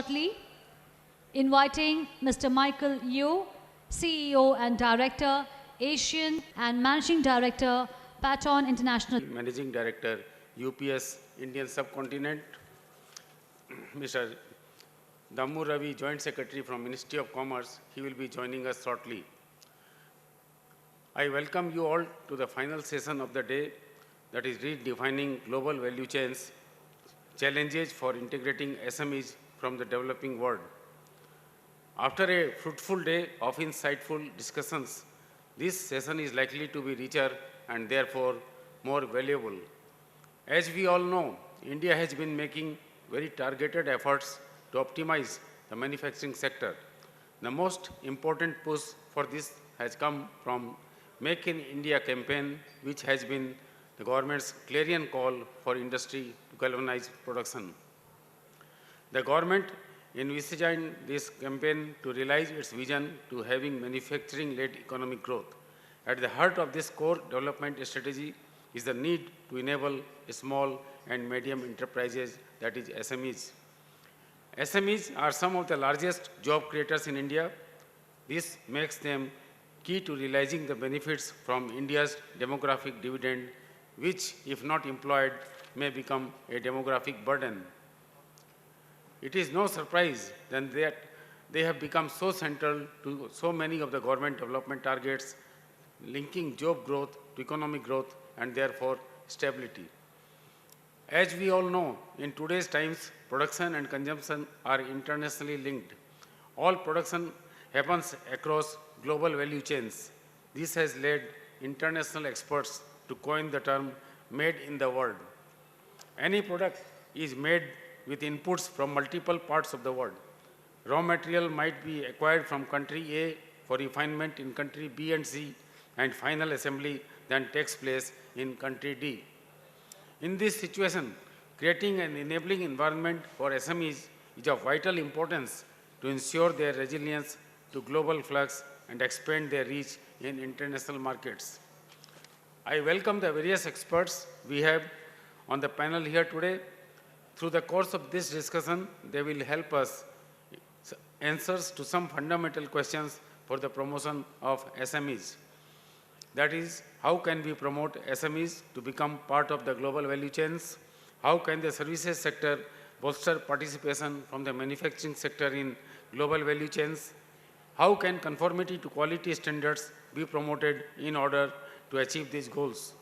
shortly, inviting Mr. Michael Yeo, CEO and Director, Asian and Managing Director, Patton International. Managing Director, UPS, Indian Subcontinent, Mr. Dammu Ravi, Joint Secretary from Ministry of Commerce. He will be joining us shortly. I welcome you all to the final session of the day, that is redefining global value chains, challenges for integrating SMEs from the developing world. After a fruitful day of insightful discussions, this session is likely to be richer and therefore more valuable. As we all know, India has been making very targeted efforts to optimize the manufacturing sector. The most important push for this has come from Make in India campaign, which has been the government's clarion call for industry to galvanize production. The government envisaged this campaign to realize its vision to having manufacturing-led economic growth. At the heart of this core development strategy is the need to enable small and medium enterprises, that is SMEs. SMEs are some of the largest job creators in India. This makes them key to realizing the benefits from India's demographic dividend, which, if not employed, may become a demographic burden. It is no surprise then that they have become so central to so many of the government development targets, linking job growth to economic growth and therefore stability. As we all know, in today's times, production and consumption are internationally linked. All production happens across global value chains. This has led international experts to coin the term made in the world. Any product is made with inputs from multiple parts of the world. Raw material might be acquired from country A for refinement in country B and C, and final assembly then takes place in country D. In this situation, creating an enabling environment for SMEs is of vital importance to ensure their resilience to global flux and expand their reach in international markets. I welcome the various experts we have on the panel here today. Through the course of this discussion, they will help us answers to some fundamental questions for the promotion of SMEs. That is, how can we promote SMEs to become part of the global value chains? How can the services sector bolster participation from the manufacturing sector in global value chains? How can conformity to quality standards be promoted in order to achieve these goals?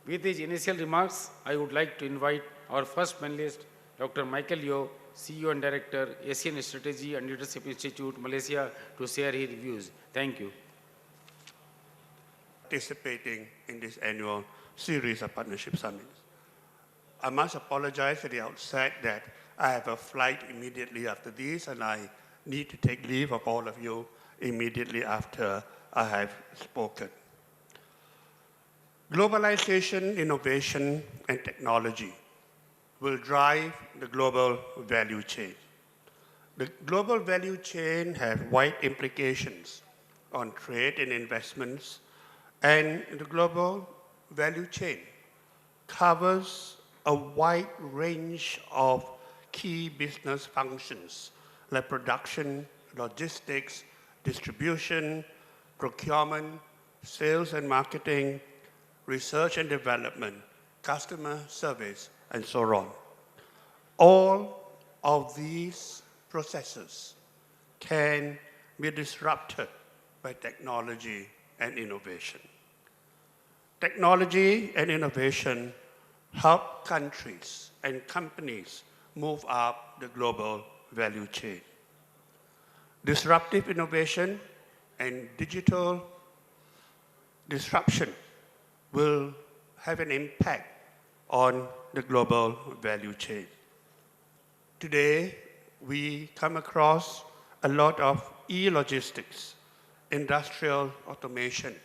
With these initial remarks, I would like to invite our first panelist, Dr. Michael Yeo, CEO and Director, Asian Strategy and Leadership Institute, Malaysia, to share his views. Thank you. Participating in this annual series of partnership summits. I must apologize at the outset that I have a flight immediately after this, and I need to take leave of all of you immediately after I have spoken. Globalization, innovation, and technology will drive the global value chain. The global value chain has wide implications on trade and investments, and the global value chain covers a wide range of key business functions like production, logistics, distribution, procurement, sales and marketing, research and development, customer service, and so on. All of these processes can be disrupted by technology and innovation. Technology and innovation help countries and companies move up the global value chain. Disruptive innovation and digital disruption will have an impact on the global value chain. Today, we come across a lot of e-logistics, industrial automation,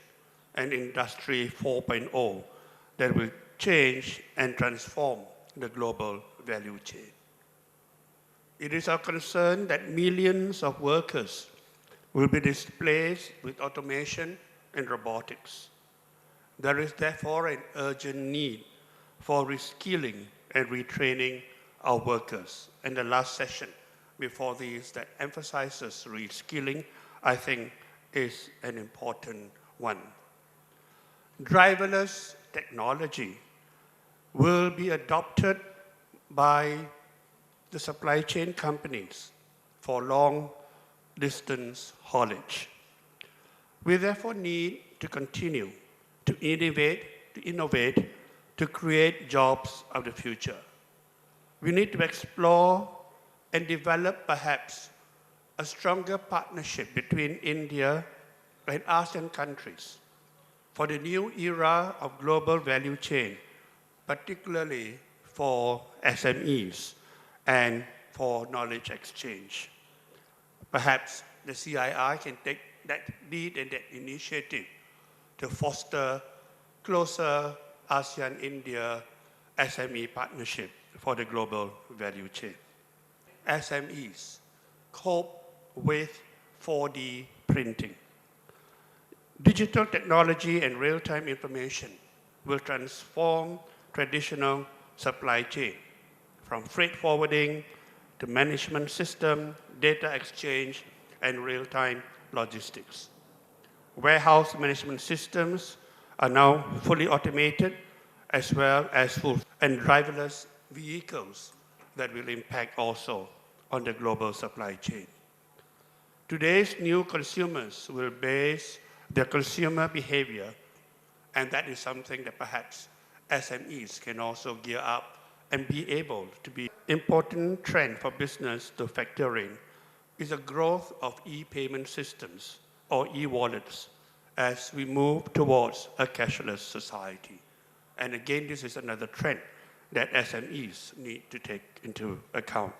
and Industry 4.0 that will change and transform the global value chain. It is our concern that millions of workers will be displaced with automation and robotics. There is therefore an urgent need for reskilling and retraining our workers. In the last session, before these that emphasizes reskilling, I think is an important one. Driverless technology will be adopted by the supply chain companies for long distance haulage. We therefore need to continue to innovate, to create jobs of the future. We need to explore and develop perhaps a stronger partnership between India and ASEAN countries for the new era of global value chain, particularly for SMEs and for knowledge exchange. Perhaps the CII can take that lead and that initiative to foster closer ASEAN-India SME partnership for the global value chain. SMEs cope with 4D printing. Digital technology and real-time information will transform traditional supply chain from freight forwarding to management system, data exchange, and real-time logistics. Warehouse management systems are now fully automated as well as full and driverless vehicles that will impact also on the global supply chain. Today's new consumers will base their consumer behavior, and that is something that perhaps SMEs can also gear up and be able to be. Important trend for business to factor in is the growth of e-payment systems or e-wallets as we move towards a cashless society. And again, this is another trend that SMEs need to take into account.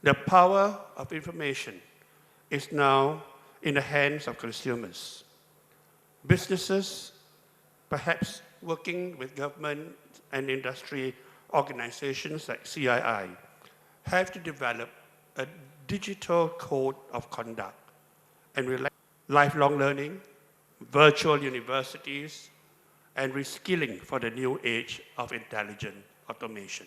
The power of information is now in the hands of consumers. Businesses, perhaps working with government and industry organizations like CII, have to develop a digital code of conduct and lifelong learning, virtual universities, and reskilling for the new age of intelligent automation.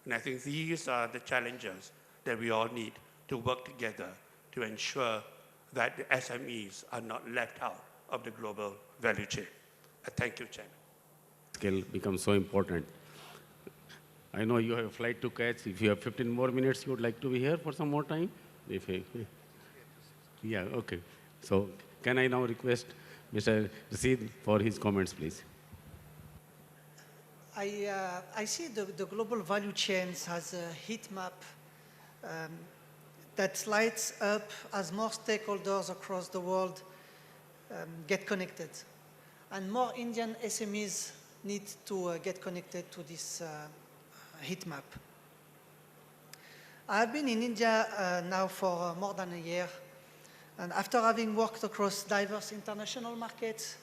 And I think these are the challenges that we all need to work together to ensure that the SMEs are not left out of the global value chain. Thank you, Chairman. Skill becomes so important. I know you have a flight to catch. If you have 15 more minutes, you would like to be here for some more time? Yeah, okay. So can I now request Mr. Rashid for his comments, please? I see the global value chains as a heat map that lights up as more stakeholders across the world get connected. And more Indian SMEs need to get connected to this heat map. I have been in India now for more than a year. And after having worked across diverse international markets,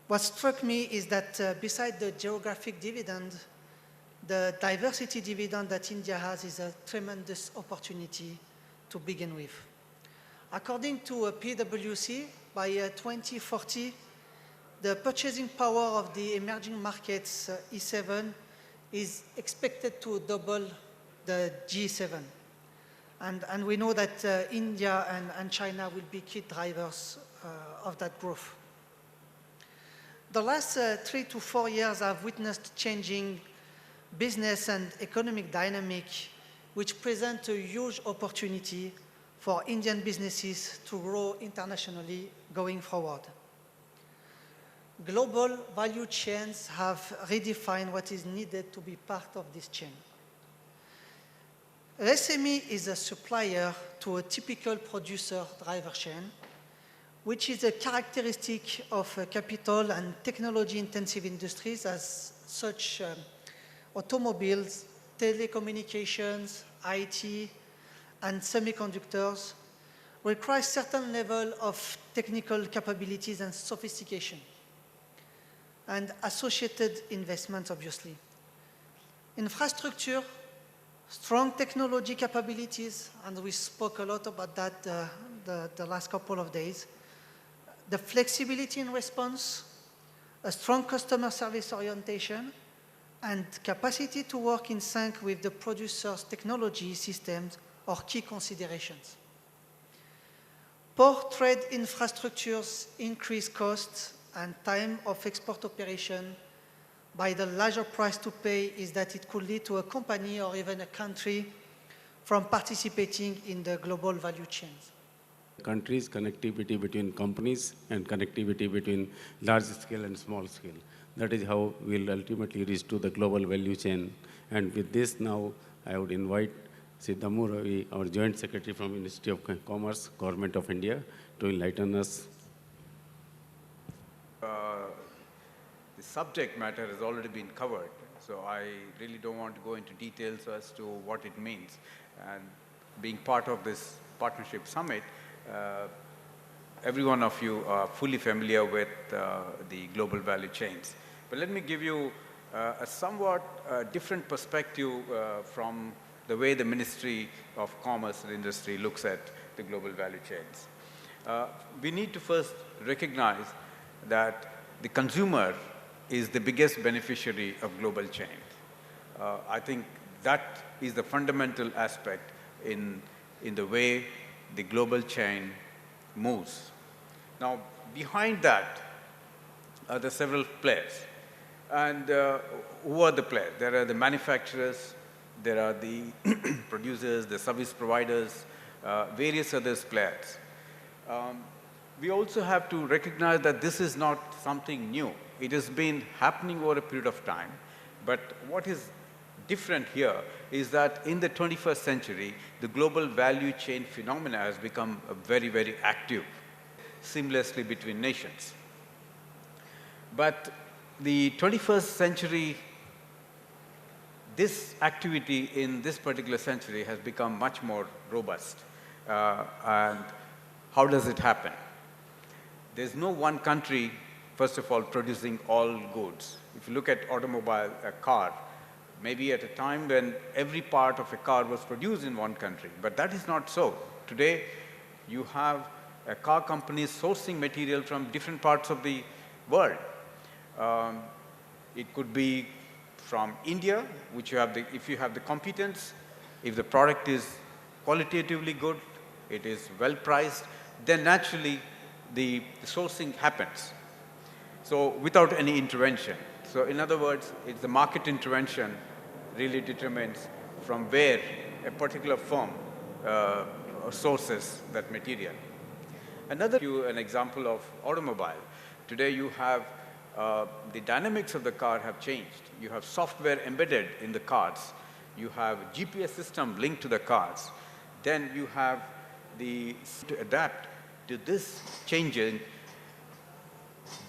what struck me is that beside the geographic dividend, the diversity dividend that India has is a tremendous opportunity to begin with. According to PwC, by 2040, the purchasing power of the emerging markets, E7, is expected to double the G7. And we know that India and China will be key drivers of that growth. The last 3 to 4 years have witnessed changing business and economic dynamic, which present a huge opportunity for Indian businesses to grow internationally going forward. Global value chains have redefined what is needed to be part of this chain. SME is a supplier to a typical producer-driver chain, which is a characteristic of capital and technology-intensive industries as such automobiles, telecommunications, IT, and semiconductors require certain level of technical capabilities and sophistication, and associated investments, obviously. Infrastructure, strong technology capabilities, and we spoke a lot about that the last couple of days. The flexibility in response, a strong customer service orientation, and capacity to work in sync with the producer's technology systems are key considerations. Poor trade infrastructures increase costs and time of export operation, by the larger price to pay is that it could lead to a company or even a country from participating in the global value chains. Countries, connectivity between companies and connectivity between large scale and small scale. That is how we'll ultimately reach to the global value chain. And with this now, I would invite Sri Dammu Ravi, our Joint Secretary from Ministry of Commerce, Government of India, to enlighten us. The subject matter has already been covered, so I really don't want to go into details as to what it means. And being part of this partnership summit, every one of you are fully familiar with the global value chains. But let me give you a somewhat different perspective from the way the Ministry of Commerce and Industry looks at the global value chains. We need to first recognize that the consumer is the biggest beneficiary of global chain. I think that is the fundamental aspect in the way the global chain moves. Now, behind that are the several players. And who are the players? There are the manufacturers, there are the producers, the service providers, various other players. We also have to recognize that this is not something new. It has been happening over a period of time. But what is different here is that in the 21st century, the global value chain phenomena has become very, very active, seamlessly between nations. But the 21st century, this activity in this particular century has become much more robust. And how does it happen? There's no one country, first of all, producing all goods. If you look at automobile, a car, maybe at a time when every part of a car was produced in one country, but that is not so. Today, you have car companies sourcing material from different parts of the world. It could be from India, which you have if you have the competence, if the product is qualitatively good, it is well priced, then naturally the sourcing happens. So without any intervention. So in other words, it's the market intervention really determines from where a particular firm sources that material. An example of automobile. Today you have the dynamics of the car have changed. You have software embedded in the cars. You have GPS system linked to the cars. Then you have to adapt to this changing,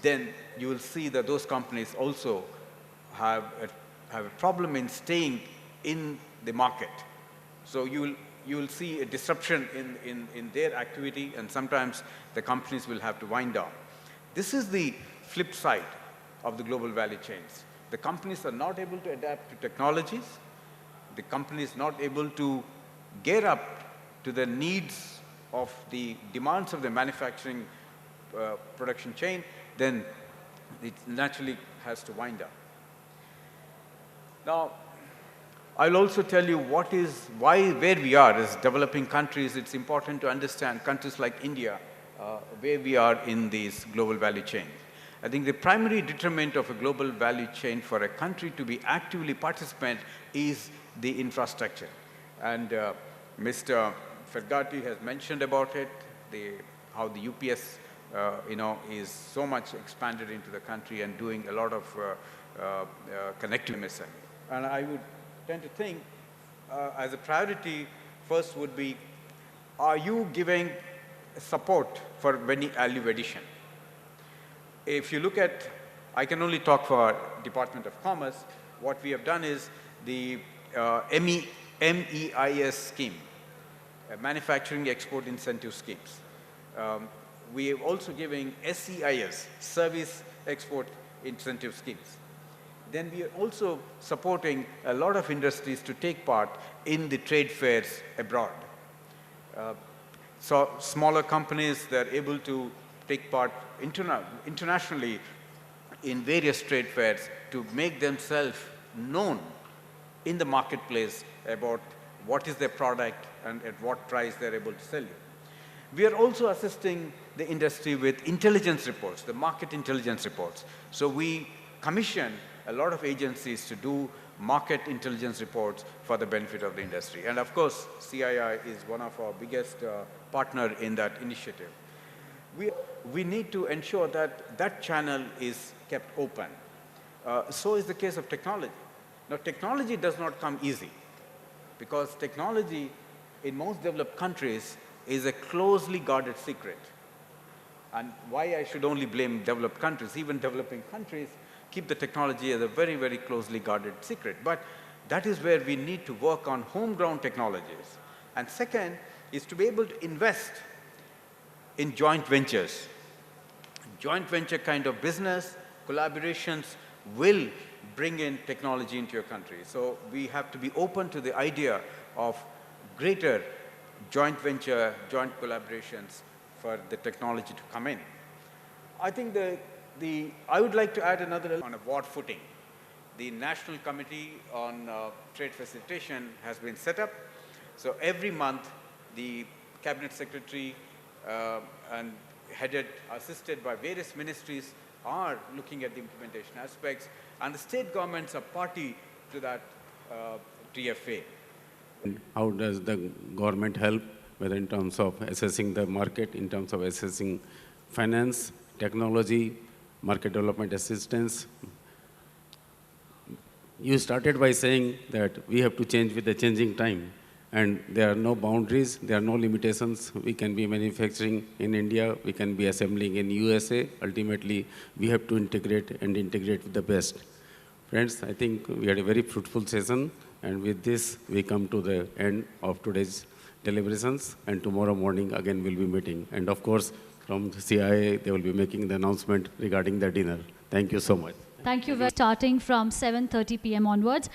then you will see that those companies also have a problem in staying in the market. So you will see a disruption in their activity, and sometimes the companies will have to wind down. This is the flip side of the global value chains. The companies are not able to adapt to technologies. The companies not able to gear up to the needs of the demands of the manufacturing production chain, then it naturally has to wind up. Now, I'll also tell you where we are as developing countries. It's important to understand countries like India, where we are in these global value chain. I think the primary determinant of a global value chain for a country to be actively participant is the infrastructure. And Mr. Fergati has mentioned about it, how the UPS is so much expanded into the country and doing a lot of connectivity. And I would tend to think as a priority first would be, are you giving support for value addition? If you look at, I can only talk for Department of Commerce, what we have done is the MEIS scheme, Manufacturing Export Incentive Schemes. We are also giving SEIS, Service Export Incentive Schemes. Then we are also supporting a lot of industries to take part in the trade fairs abroad. So smaller companies, they're able to take part internationally in various trade fairs to make themselves known in the marketplace about what is their product and at what price they're able to sell you. We are also assisting the industry with intelligence reports, the market intelligence reports. So we commission a lot of agencies to do market intelligence reports for the benefit of the industry. And of course, CII is one of our biggest partner in that initiative. We need to ensure that that channel is kept open. So is the case of technology. Now, technology does not come easy, because technology in most developed countries is a closely guarded secret. And why I should only blame developed countries, even developing countries keep the technology as a very, very closely guarded secret. But that is where we need to work on homegrown technologies. And second is to be able to invest in joint ventures. Joint venture kind of business, collaborations will bring in technology into your country. So we have to be open to the idea of greater joint venture, joint collaborations for the technology to come in. I think I would like to add another on a broad footing. The National Committee on Trade Facilitation has been set up. So every month, the Cabinet Secretary and assisted by various ministries are looking at the implementation aspects, and the state governments are party to that TFA. How does the government help, whether in terms of assessing the market, in terms of assessing finance, technology, market development assistance? You started by saying that we have to change with the changing time, and there are no boundaries, there are no limitations. We can be manufacturing in India, we can be assembling in USA. Ultimately, we have to integrate with the best. Friends, I think we had a very fruitful session, and with this, we come to the end of today's deliberations, and tomorrow morning again we'll be meeting. And of course, from CII, they will be making the announcement regarding the dinner. Thank you so much. Thank you. Starting from 7:30 p.m. onwards.